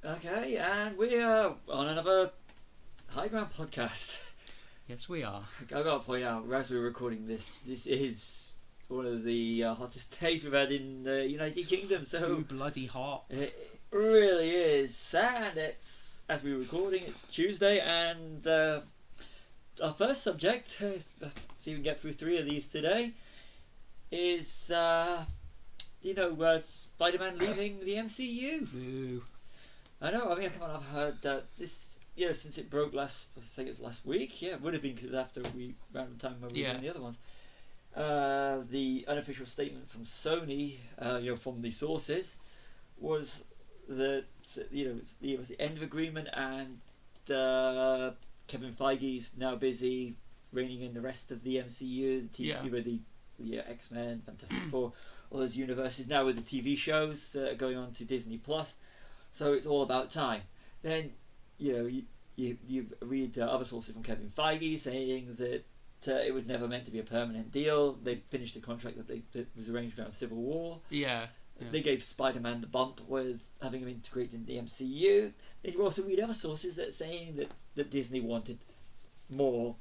Okay, and we are on another High Ground podcast. Yes, we are. I've got to point out, as we're recording this is one of the hottest days we've had in the United Kingdom. So Too bloody hot. it really is. And it's, as we're recording, it's Tuesday, and our first subject, so we can get through 3 of these today, is Spider-Man leaving the MCU. Boo. I know. I mean, come on. I've heard that this, since it broke last, I think it was last week. Yeah, it would have been because it was after we around the time when we were doing the other ones. The unofficial statement from Sony, from the sources, was that it was the end of agreement, and Kevin Feige's now busy reining in the rest of the MCU, the X-Men, Fantastic Four, all those universes now with the TV shows going on to Disney Plus. So it's all about time. Then, you read other sources from Kevin Feige saying that it was never meant to be a permanent deal. They finished the contract that was arranged around Civil War. Yeah. They gave Spider-Man the bump with having him integrated in the MCU. Then you also read other sources that are saying that Disney wanted more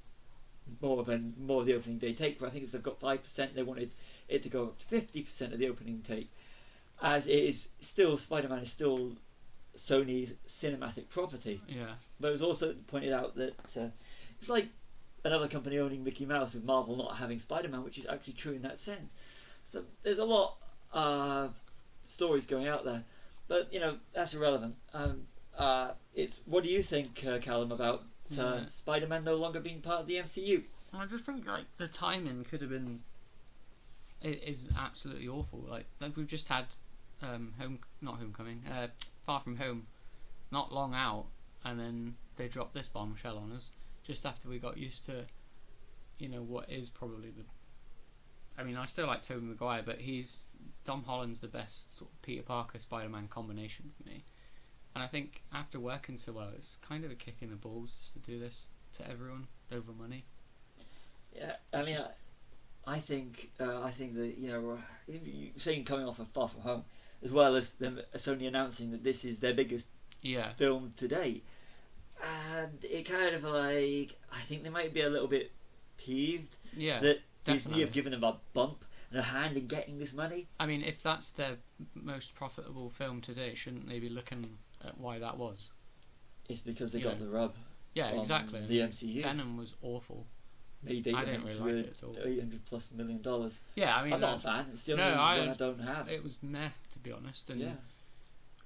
of the opening day take. I think if they've got 5%, they wanted it to go up to 50% of the opening take. As it is still, Spider-Man is still Sony's cinematic property. Yeah. But it was also pointed out that it's like another company owning Mickey Mouse, with Marvel not having Spider-Man, which is actually true in that sense. So there's a lot of stories going out there, but that's irrelevant. It's what do you think, Callum, about Spider-Man no longer being part of the MCU? I just think the timing could have been. It is absolutely awful. Like we've just had Far From Home, not long out, and then they dropped this bombshell on us just after we got used to, what is probably the. I mean, I still like Tobey Maguire, but Tom Holland's the best sort of Peter Parker Spider-Man combination for me, and I think after working so well, it's kind of a kick in the balls just to do this to everyone over money. Yeah, I think that you're saying coming off of Far From Home, as well as them Sony announcing that this is their biggest film to date, and it kind of I think they might be a little bit peeved that Disney have given them a bump and a hand in getting this money. I mean, if that's their most profitable film to date, shouldn't they be looking at why that was? It's because they got the rub. Yeah, exactly. The MCU. Venom was awful. I didn't really like it at all. $800+ million. Yeah, I mean, I'm not a fan. It's the only one I don't have. It was meh, to be honest. And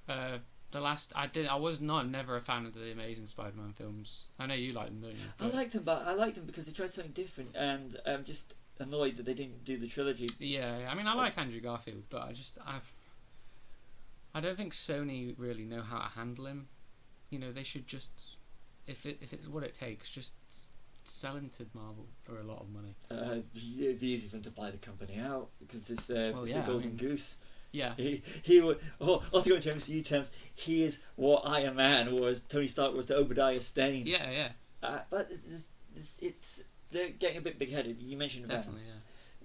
the last I was never a fan of the Amazing Spider-Man films. I know you like them, don't you? I liked them, but I liked them because they tried something different, and I'm just annoyed that they didn't do the trilogy. Yeah, I mean, I like Andrew Garfield, but I don't think Sony really know how to handle him. They should just, if it's what it takes, just sell him to Marvel for a lot of money. It'd be easy for them to buy the company out because it's a golden goose. Yeah. He would. Oh, to go into MCU terms, he is what Iron Man was, Tony Stark was to Obadiah Stane. Yeah. But they're getting a bit big-headed. You mentioned Definitely, Venom.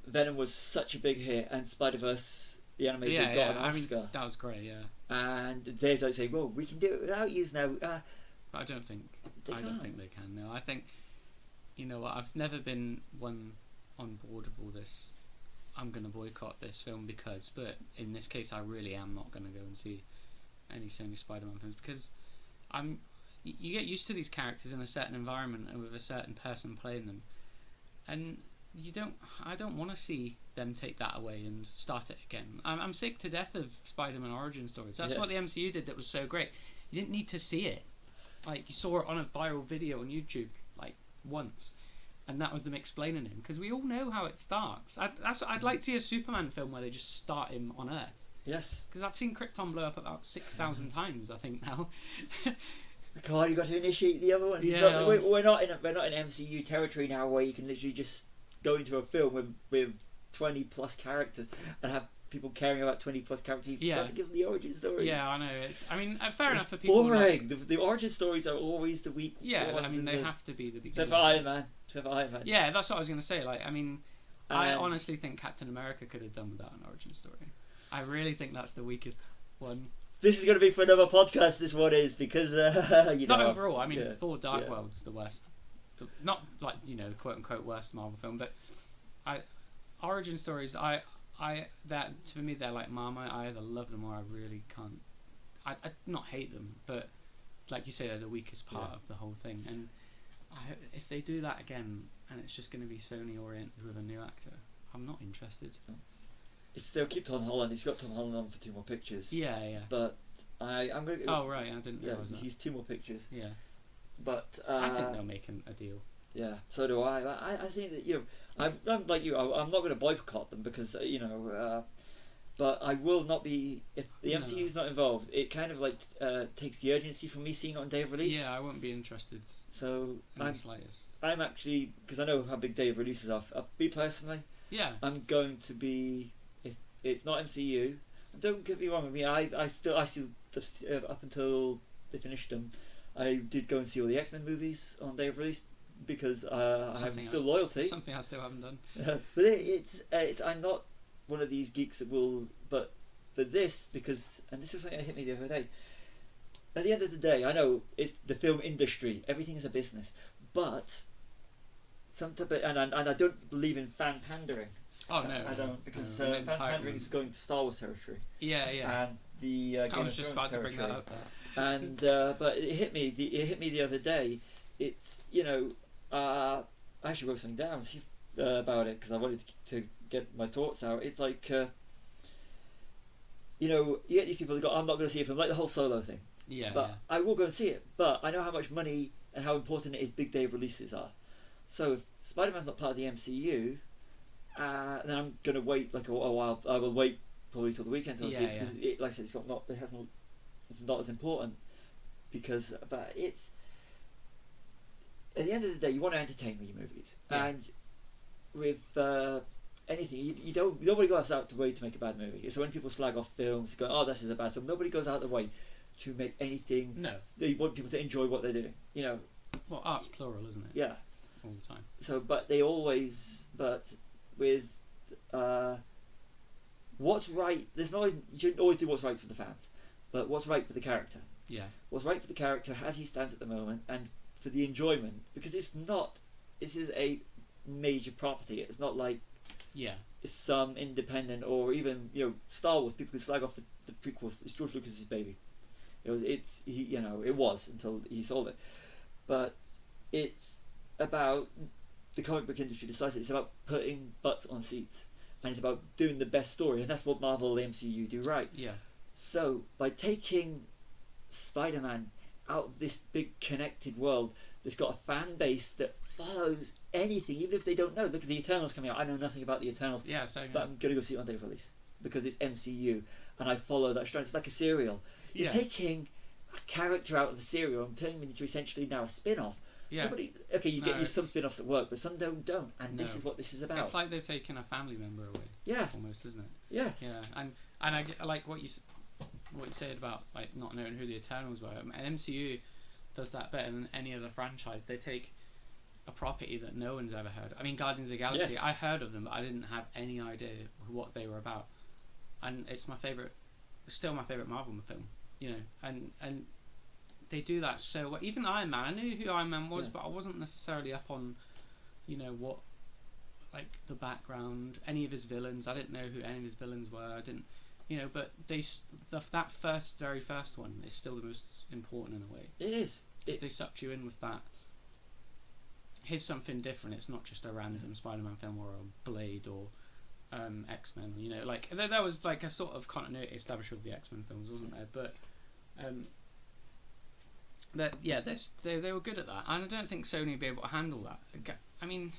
Venom was such a big hit, and Spider-Verse, the animated, got an Oscar. I mean, that was great, yeah. And they don't say, well, we can do it without you now. But I don't think they can. No, I think. You know what? I've never been one on board with all this. I'm going to boycott this film but in this case, I really am not going to go and see any Sony Spider-Man films because you get used to these characters in a certain environment and with a certain person playing them, and I don't want to see them take that away and start it again. I'm sick to death of Spider-Man origin stories. That's what the MCU did that was so great. You didn't need to see it. Like, you saw it on a viral video on YouTube, once, and that was them explaining him because we all know how it starts. I'd like to see a Superman film where they just start him on Earth. Yes. Because I've seen Krypton blow up about 6,000 times, I think now. Come on, you got to initiate the other ones. Yeah. We're not in MCU territory now where you can literally just go into a film with 20+ characters and have people caring about 20+ characters. You've got to give them the origin stories. Yeah, I know. Fair enough for people. Boring. The origin stories are always the weak. Yeah, I mean they have to be the beginning. Except for Iron Man. Yeah, that's what I was going to say. I honestly think Captain America could have done without an origin story. I really think that's the weakest one this is going to be for another podcast. This one is because not overall. I mean, yeah, Thor: Dark World's the worst. Not like quote unquote worst Marvel film, but origin stories. That for me they're like Marmite. I either love them or I really can't. I not hate them, but like you say, they're the weakest part of the whole thing. And if they do that again, and it's just going to be Sony oriented with a new actor, I'm not interested. It's still keep Tom Holland. He's got Tom Holland on for 2 more pictures. Yeah. But I'm going to. Oh right, I didn't realise that. He's 2 more pictures. Yeah. But I think they'll make him a deal. Yeah, so do I. I think that I'm like you. I'm not going to boycott them because but I will not be if the MCU is not involved. It kind of like takes the urgency from me seeing it on day of release. Yeah, I won't be interested. So in the slightest. I'm actually because I know how big day of releases are. Me personally, I'm going to be if it's not MCU. Don't get me wrong. I mean, I still up until they finished them. I did go and see all the X-Men movies on day of release because I have still loyalty. Something I still haven't done. But it's I'm not one of these geeks that will. But for this, because and this was something that hit me the other day. At the end of the day, I know it's the film industry. Everything is a business, but sometimes and I don't believe in fan pandering. Oh no, I don't because fan pandering is going to Star Wars territory. Yeah. And the I was just about to bring that up. And but it hit me. It hit me the other day. It's I actually wrote something down about it because I wanted to get my thoughts out. It's like you get these people that go, I'm not going to see a film like the whole Solo thing. Yeah. But I will go and see it. But I know how much money and how important it is big day releases are. So if Spider-Man's not part of the MCU, then I'm going to wait like a while. I will wait probably till the weekend to see it because like I said, it's not as important because but it's at the end of the day you want to entertain with your movies and with anything you don't nobody goes out the way to make a bad movie. So when people slag off films going this is a bad film, nobody goes out the way to make anything. No, they want people to enjoy what they're doing. Well, art's plural, isn't it? Yeah, all the time. So but with what's right, there's not always, you shouldn't always do what's right for the fans, but what's right for the character. Yeah. What's right for the character as he stands at the moment, and for the enjoyment, because this is a major property. It's not like it's some independent or even Star Wars. People could slag off the prequels. It's George Lucas's baby. It was until he sold it, but it's about the comic book industry decides it's about putting butts on seats, and it's about doing the best story, and that's what Marvel and the MCU do right. Yeah. So by taking Spider-Man out of this big connected world that's got a fan base that follows anything, even if they don't know. Look at the Eternals coming out. I know nothing about the Eternals. Yeah, so but I'm gonna go see it on day of release because it's MCU, and I follow that strand. It's like a serial. You're taking a character out of the serial and turning it into essentially now a spin-off. Yeah. You get some spin-offs at work, but some don't. And this is what this is about. It's like they've taken a family member away. Yeah. Almost, isn't it? Yes. Yeah. And I like what you said about like not knowing who the Eternals were. And MCU does that better than any other franchise. They take a property that no one's ever heard. I mean, Guardians of the Galaxy. Yes. I heard of them, but I didn't have any idea what they were about. And it's still my favorite Marvel film. And they do that so well. Even Iron Man, I knew who Iron Man was, but I wasn't necessarily up on, what, like the background, any of his villains. I didn't know who any of his villains were. I didn't, but that very first one is still the most important in a way. It is. They sucked you in with that. Here's something different. It's not just a random Spider-Man film or a Blade or X-Men. Like there was like a sort of continuity established with the X-Men films, wasn't there? But they were good at that, and I don't think Sony would be able to handle that. I mean,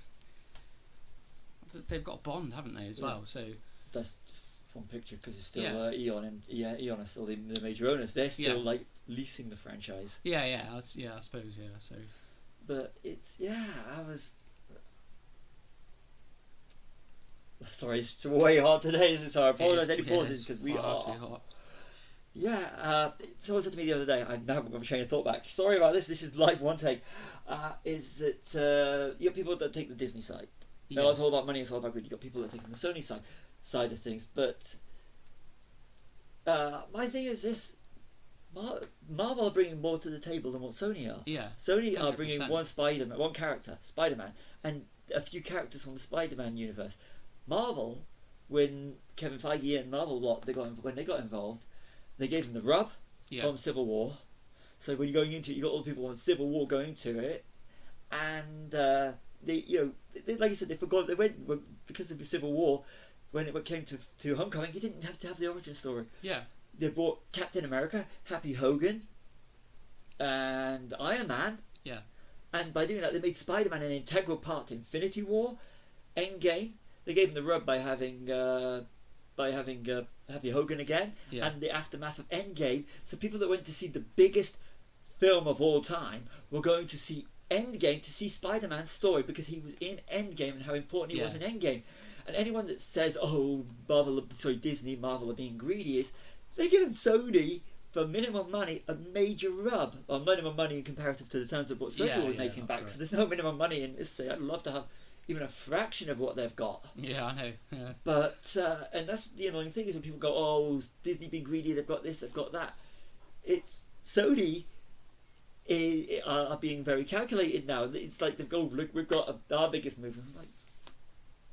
they've got Bond, haven't they, as well? So that's just one picture because it's still Eon, and Eon are still the major owners. They're still like leasing the franchise. I suppose. So, but it's I was. Sorry, it's way hot today. So I apologise. Any pauses because we are. Too hot. Yeah, someone said to me the other day, I now have a chain of thought back. Sorry about this is live one take. Is that you got people that take the Disney side. No, it's all about money, it's all about good. You got people that take the Sony side of things. But my thing is this: Marvel are bringing more to the table than what Sony are. Yeah. Sony 100%. are bringing one character, Spider-Man, and a few characters from the Spider-Man universe. Marvel, when Kevin Feige and Marvel when they got involved, they gave them the rub from Civil War. So when you're going into it, you got all the people on Civil War going to it, and like you said, they forgot because of the Civil War. When it came to Homecoming, you didn't have to have the origin story. Yeah. They brought Captain America, Happy Hogan, and Iron Man. Yeah. And by doing that, they made Spider-Man an integral part to Infinity War, Endgame. They gave him the rub by having Happy Hogan again, and the aftermath of Endgame. So people that went to see the biggest film of all time were going to see Endgame to see Spider-Man's story because he was in Endgame and how important he was in Endgame. And anyone that says, "Oh, Disney, Marvel are being greedy," is they're giving Sony for minimum money a major rub, or minimum money in comparative to the terms of what Sony were making back. Because there's no minimum money in this thing. I'd love to have even a fraction of what they've got. Yeah, I know. Yeah. But and that's the annoying thing is when people go, "Oh, Disney being greedy, they've got this, they've got that." It's Sony are being very calculated now. It's like they've gone, "Look, we've got our biggest movie." I'm like,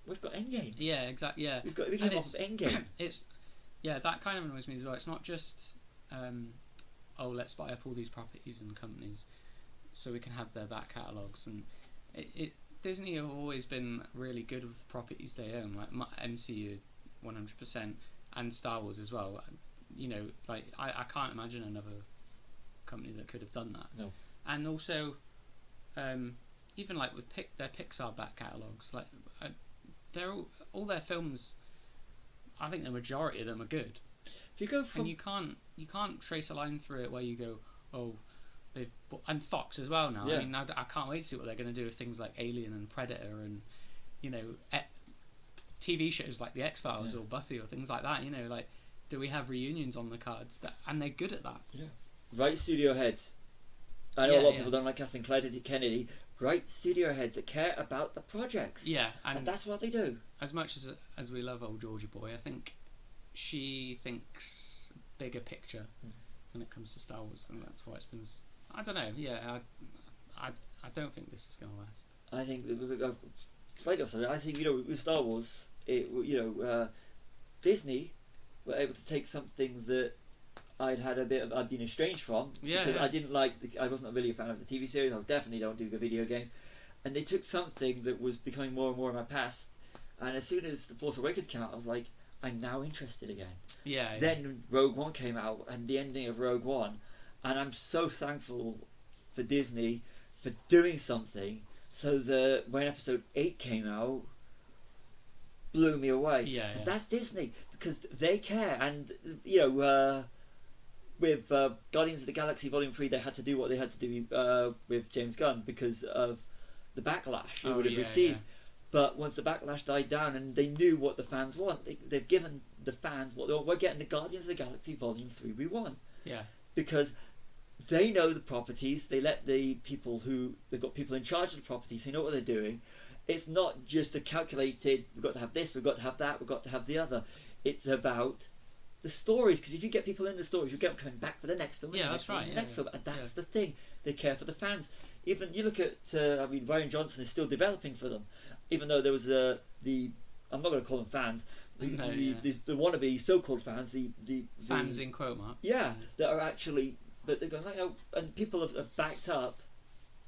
we've got Endgame. Yeah, exactly. Yeah, we came off of Endgame. That kind of annoys me as well. It's not just let's buy up all these properties and companies so we can have their back catalogues, and Disney have always been really good with the properties they own, like MCU 100% and Star Wars as well. You know, like I can't imagine another company that could have done that. No. And also even like with their Pixar back catalogues, like they're all their films, I think the majority of them are good. If you go from, and you can't trace a line through it where you go, oh, and Fox as well now. I mean, I can't wait to see what they're going to do with things like Alien and Predator and TV shows like The X-Files or Buffy or things like that. You know, like, do we have reunions on the cards? And they're good at that. Yeah. Right studio heads. I know a lot of people don't like Kathleen Kennedy. Right studio heads that care about the projects. Yeah, and that's what they do. As much as we love old Georgie boy, I think she thinks bigger picture when it comes to Star Wars, and that's why it's been. I don't know. Yeah, I don't think this is going to last. I think slightly opposite. I think with Star Wars, Disney were able to take something that I'd been estranged from because I didn't I wasn't really a fan of the TV series. I definitely don't do the video games, and they took something that was becoming more and more in my past. And as soon as The Force Awakens came out, I was like, I'm now interested again. Yeah. Then Rogue One came out, and the ending of Rogue One, and I'm so thankful for Disney for doing something so that when Episode 8 came out, blew me away. Yeah. And that's Disney because they care, and with Guardians of the Galaxy Volume 3, they had to do what they had to do with James Gunn because of the backlash it would have received. But once the backlash died down and they knew what the fans want, they've given the fans what they want. We're getting the Guardians of the Galaxy Volume 3 we want. Yeah. Because they know the properties, they've got people in charge of the properties, they know what they're doing. It's not just a calculated, we've got to have this, we've got to have that, we've got to have the other. It's about the stories, because if you get people in the stories, you get them coming back for the next film, and the next film, and that's the thing. They care for the fans. Even you look at, Ryan Johnson is still developing for them, even though there was I'm not going to call them fans, the wannabe so-called fans, the fans in quote marks. Yeah, that are actually, but they're going like, and people have backed up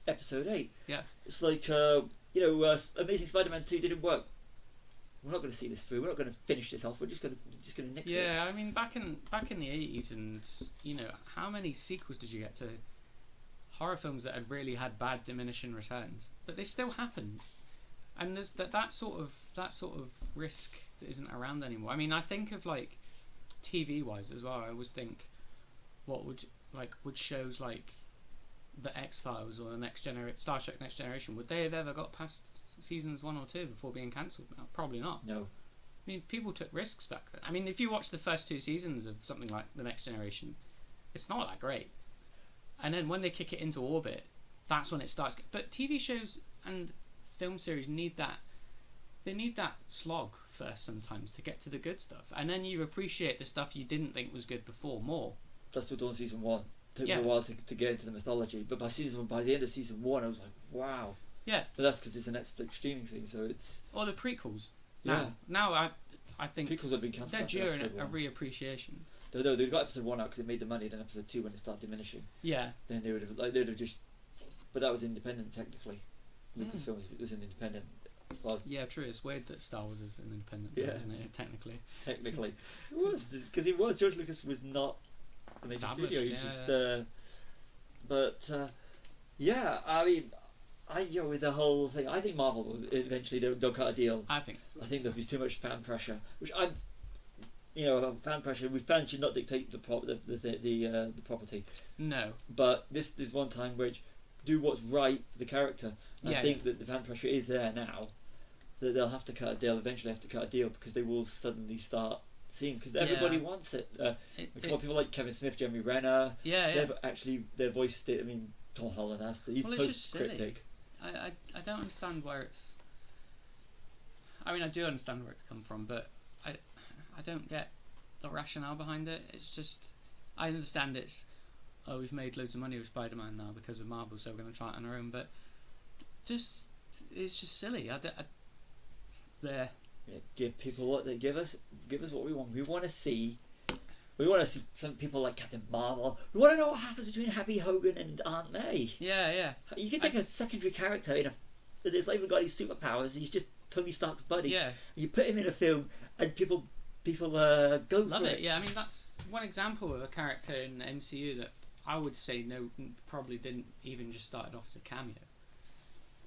Episode 8. Yeah, it's like Amazing Spider-Man 2 didn't work. We're not going to see this through. We're not going to finish this off. We're just going to nix it. Yeah, I mean, back in the 80s, and how many sequels did you get to horror films that had really had bad diminishing returns? But they still happened, and there's that sort of risk that isn't around anymore. I mean, I think of like TV wise as well. I always think, what would shows like the X-Files or the Star Trek Next Generation, would they have ever got past seasons 1 or 2 before being cancelled? No, probably not. No. I mean, people took risks back then. I mean, if you watch the first 2 seasons of something like The Next Generation, it's not that great. And then when they kick it into orbit, that's when it starts. But TV shows and film series need that. They need that slog first sometimes to get to the good stuff. And then you appreciate the stuff you didn't think was good before more. Dust Till Dawn season 1. Took me a while to get into the mythology, but by the end of season 1, I was like, wow. Yeah. But that's because it's a Netflix streaming thing, so it's. Or the prequels. Yeah. Now I think prequels have been cancelled. They're due a reappreciation. No, they got episode 1 out because it made the money. Then episode 2, when it started diminishing. Yeah. Then they'd have just. But that was independent technically. Lucasfilm was an independent. Yeah, true. It's weird that Star Wars is an independent, isn't it? Technically. Technically, it was because it was. George Lucas was not a major studio. He was just. Yeah, I mean, with the whole thing, I think Marvel will eventually they'll cut a deal. I think there'll be too much fan pressure, which fan pressure. We fans should not dictate the property. No. But this is one time which do what's right for the character. And I think that the fan pressure is there now. That they'll have to cut a deal. Eventually, have to cut a deal because they will suddenly start seeing because everybody wants it. People like Kevin Smith, Jeremy Renner. They've actually voiced it. I mean, Tom Holland has to. He's post-cryptic. I don't understand where it's. I mean, I do understand where it's come from, but I don't get the rationale behind it. It's just I understand it's we've made loads of money with Spider-Man now because of Marvel, so we're going to try it on our own. But it's just silly. Give people what they give us. Give us what we want. We want to see some people like Captain Marvel. We want to know what happens between Happy Hogan and Aunt May. Yeah. You can take a secondary character that's not even got any superpowers. He's just Tony Stark's buddy. Yeah. You put him in a film, and people go love for it. Yeah, I mean that's one example of a character in the MCU that I would say probably didn't even just started off as a cameo,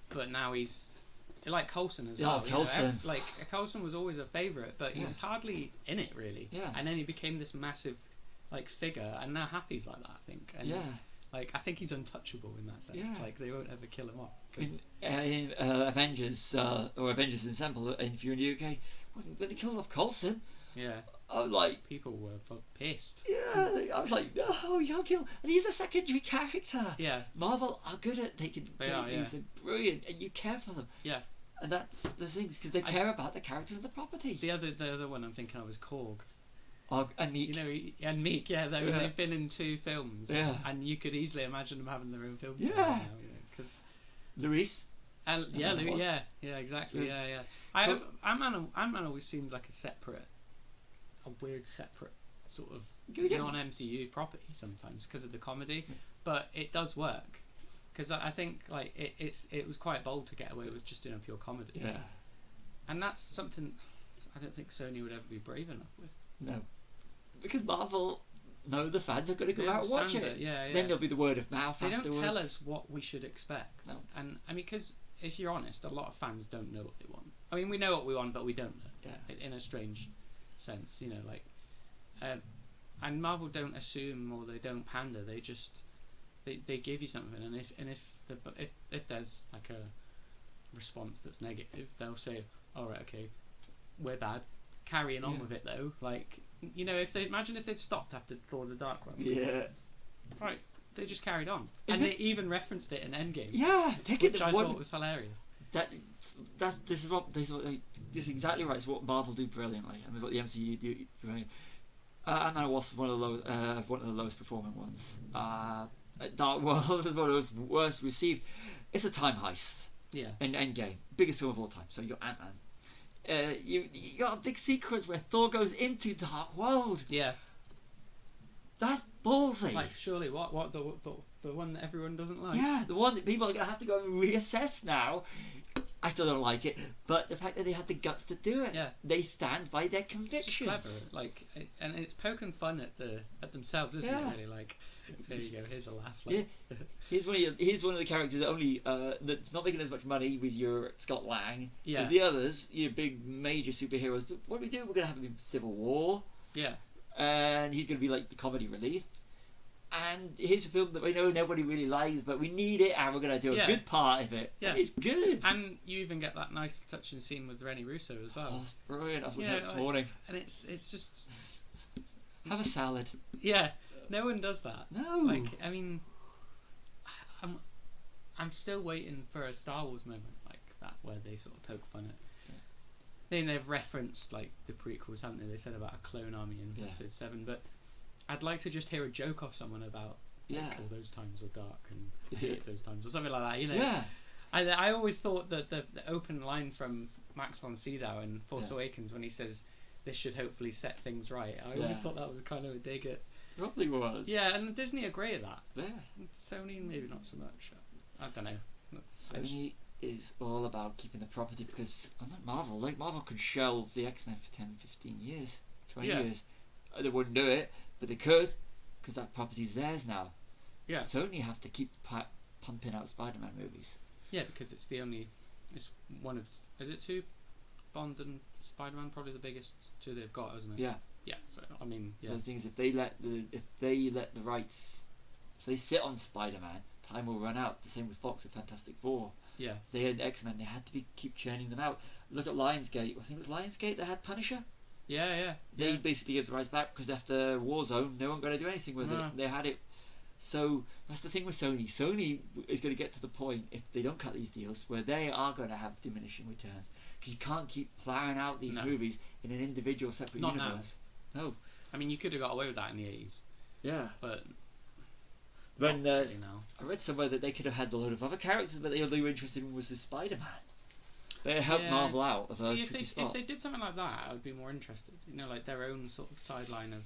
but now he's like Coulson as well. Coulson. Coulson was always a favourite, but he was hardly in it really. Yeah. And then he became this massive figure, and now Happy's like that, I think. And I think he's untouchable in that sense. Yeah. They won't ever kill him off. In Avengers or Avengers Ensemble, if you're in the UK, when they killed off Coulson. Yeah. I was like, people were pissed. Yeah, I was like, no, you can't kill. And he's a secondary character. Yeah. Marvel are good at taking. They're brilliant, and you care for them. Yeah. And that's the thing, because they care about the characters and the property. The other one I'm thinking of is Korg. And Meek. And Meek, they've been in 2 films. Yeah. And you could easily imagine them having their own films. Yeah. Now, because Luis. Louis, exactly. Yeah. Ant-Man always seems like a weird separate sort of non-MCU property sometimes because of the comedy, but it does work because I think it was quite bold to get away with just doing a pure comedy. Yeah. And that's something I don't think Sony would ever be brave enough with. No. Because Marvel know the fans are going to go out and watch it. Yeah. Then there'll be the word of mouth afterwards. They don't tell us what we should expect. No. And I mean, because if you're honest, a lot of fans don't know what they want. I mean, we know what we want, but we don't know. Yeah. In a strange sense, and Marvel don't assume or they don't pander. They just they give you something, and if there's like a response that's negative, they'll say, all right, okay, we're bad. Carrying on with it though, if they'd stopped after Thor: The Dark World. Yeah. Right. They just carried on, and they even referenced it in Endgame. Yeah, which I thought was hilarious. This is exactly right. It's what Marvel do brilliantly, and what the MCU do brilliantly. Ant-Man was one of the lowest performing ones. Dark World was one of the worst received. It's a time heist. Yeah. In Endgame, biggest film of all time. So you got Ant-Man. You got a big sequence where Thor goes into Dark World. Yeah. That's ballsy. Surely what the one that everyone doesn't like. Yeah, the one that people are gonna have to go and reassess now. I still don't like it, but the fact that they had the guts to do it, they stand by their convictions. It's clever, and it's poking fun at themselves, isn't it? Really, there you go. Here's a laugh. Here's one of the characters that only that's not making as much money with your Scott Lang as the others, your big major superheroes. But what do we do? We're gonna have him in Civil War. Yeah. And he's gonna be like the comedy relief. And here's a film that we know nobody really likes, but we need it, and we're going to do a good part of it. Yeah. It's good. And you even get that nice touching scene with Rennie Russo as well. Oh, it's brilliant. I was watching it this morning. And it's just... Have a salad. Yeah. No one does that. No. I mean... I'm still waiting for a Star Wars moment like that, where they sort of poke fun at... I mean, they've referenced, the prequels, haven't they? They said about a clone army in episode 7, but... I'd like to just hear a joke off someone about all those times are dark and I hate those times or something like that, you know. Yeah. I always thought that the open line from Max von Sydow in Force Awakens when he says this should hopefully set things right, I always thought that was kind of a dig at... Probably was. Yeah, and Disney are great at that. Yeah. Sony maybe not so much. I don't know. Sony is all about keeping the property because unlike Marvel, Marvel could shelve the X-Men for 10, 15 years, 20 years. They wouldn't do it, but they could because that property's theirs now. Yeah. Sony have to keep pumping out Spider-Man movies. Yeah, because it's one of, is it two? Bond and Spider-Man, probably the biggest two they've got, isn't it? Yeah. Yeah. So I mean, The thing is, if they let the rights, if they sit on Spider-Man, time will run out. It's the same with Fox with Fantastic Four. Yeah. If they had X-Men, they had to keep churning them out. Look at Lionsgate. I think it was Lionsgate that had Punisher. Yeah. They basically gave the rights back because after Warzone, they weren't going to do anything with it. They had it. So that's the thing with Sony. Sony is going to get to the point, if they don't cut these deals, where they are going to have diminishing returns. Because you can't keep plowing out these movies in an individual separate universe. No. I mean, you could have got away with that in the 80s. Yeah. But when I read somewhere that they could have had a load of other characters, but all they were interested in was the Spider-Man. They helped Marvel out of a tricky spot. If they did something like that, I would be more interested. You know, like their own sort of sideline of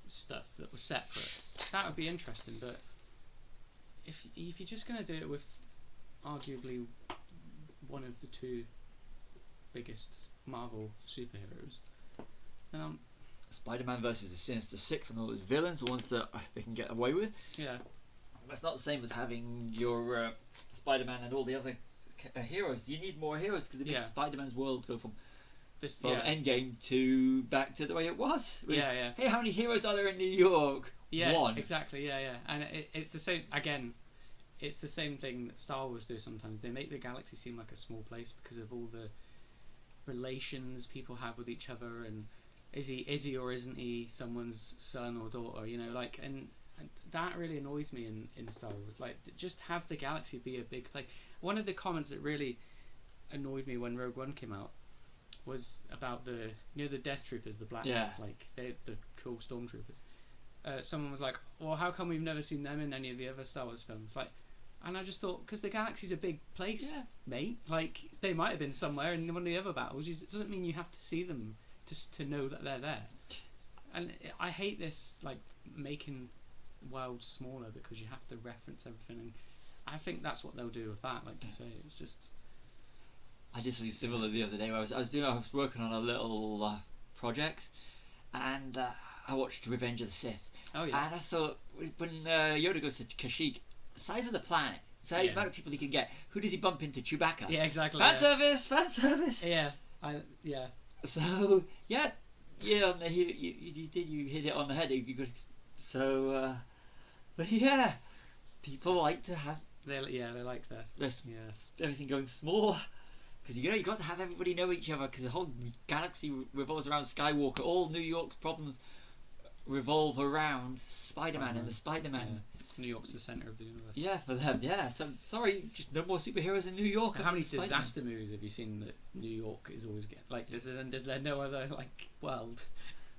stuff that was separate. That would be interesting. But if you're just going to do it with arguably one of the two biggest Marvel superheroes, then Spider-Man versus the Sinister Six and all those villains, the ones that they can get away with. Yeah. That's not the same as having your Spider-Man and all the other heroes. You need more heroes because it makes Spider-Man's world go from Endgame to back to the way it was. Yeah. Hey, how many heroes are there in New York? Yeah, one. Exactly. Yeah. And it's the same again. It's the same thing that Star Wars do sometimes. They make the galaxy seem like a small place because of all the relations people have with each other, and is he or isn't he someone's son or daughter? You know, like and that really annoys me in Star Wars. Like, just have the galaxy be a big place. One of the comments that really annoyed me when Rogue One came out was about the Death Troopers, the black like the cool stormtroopers. Someone was like, well, how come we've never seen them in any of the other Star Wars films? Like, and I just thought, because the galaxy's a big place, mate. Like, they might have been somewhere in one of the other battles. It doesn't mean you have to see them just to know that they're there. And I hate this, like, making worlds smaller because you have to reference everything. And I think that's what they'll do with that. Like you say, it's just. I did something similar the other day. Where I was working on a little project, and I watched Revenge of the Sith. Oh yeah. And I thought, when Yoda goes to Kashyyyk, the size of the planet, the amount of people he can get, who does he bump into? Chewbacca. Yeah, exactly. Fan service. Yeah, So you hit it on the head. You could, so but yeah, people like to have. They like this. Everything going small. Because you got to have everybody know each other. Because the whole galaxy revolves around Skywalker. All New York's problems revolve around Spider-Man and the Spider-Man. Yeah. New York's the centre of the universe. Yeah, for them. Yeah. So sorry, just no more superheroes in New York. How many disaster movies have you seen that New York is always like? Is there no other like world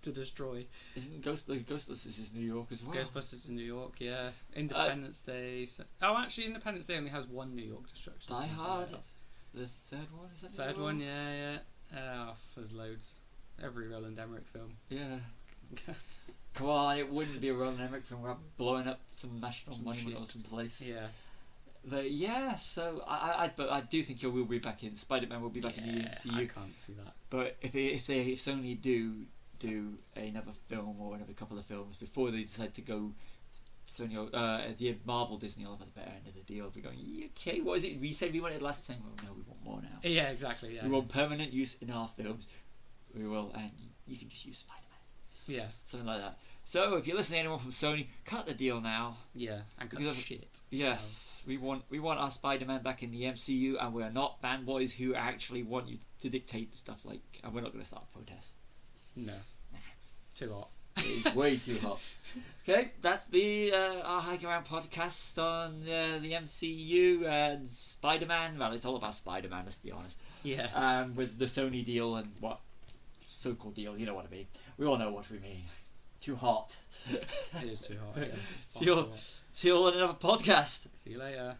to destroy? Isn't Ghostbusters is New York as well? Ghostbusters in New York, yeah. Independence Day. Actually, Independence Day only has one New York destruction. Die Hard. The third one, is that the third one? Yeah. There's loads. Every Roland Emmerich film. Yeah. Come on, it wouldn't be a Roland Emmerich film without blowing up some national monument or some place. Yeah. But yeah, so I do think he will be back in. Spider-Man will be back in the MCU. I can't see that. But if Sony do another film or another couple of films before they decide to go Sony, the Marvel Disney will have a better end of the deal. We're going, okay, what is it we said we wanted last time? Well, no, we want more now. Yeah, exactly. Yeah. We want permanent use in our films. We will, and you can just use Spider-Man. Yeah. Something like that. So if you're listening to anyone from Sony, cut the deal now. Yeah, and cut the shit. Yes, we want our Spider-Man back in the MCU, and we're not fanboys who actually want you to dictate stuff like. And we're not going to start protests. No. Too hot. It's way too hot. Okay, that's been our High Ground podcast on the MCU and Spider-Man. Well, it's all about Spider-Man, let's be honest. Yeah. With the Sony deal and what so-called deal, you know what I mean. We all know what we mean. Too hot. It is too hot. Yeah. See you all in another podcast. See you later.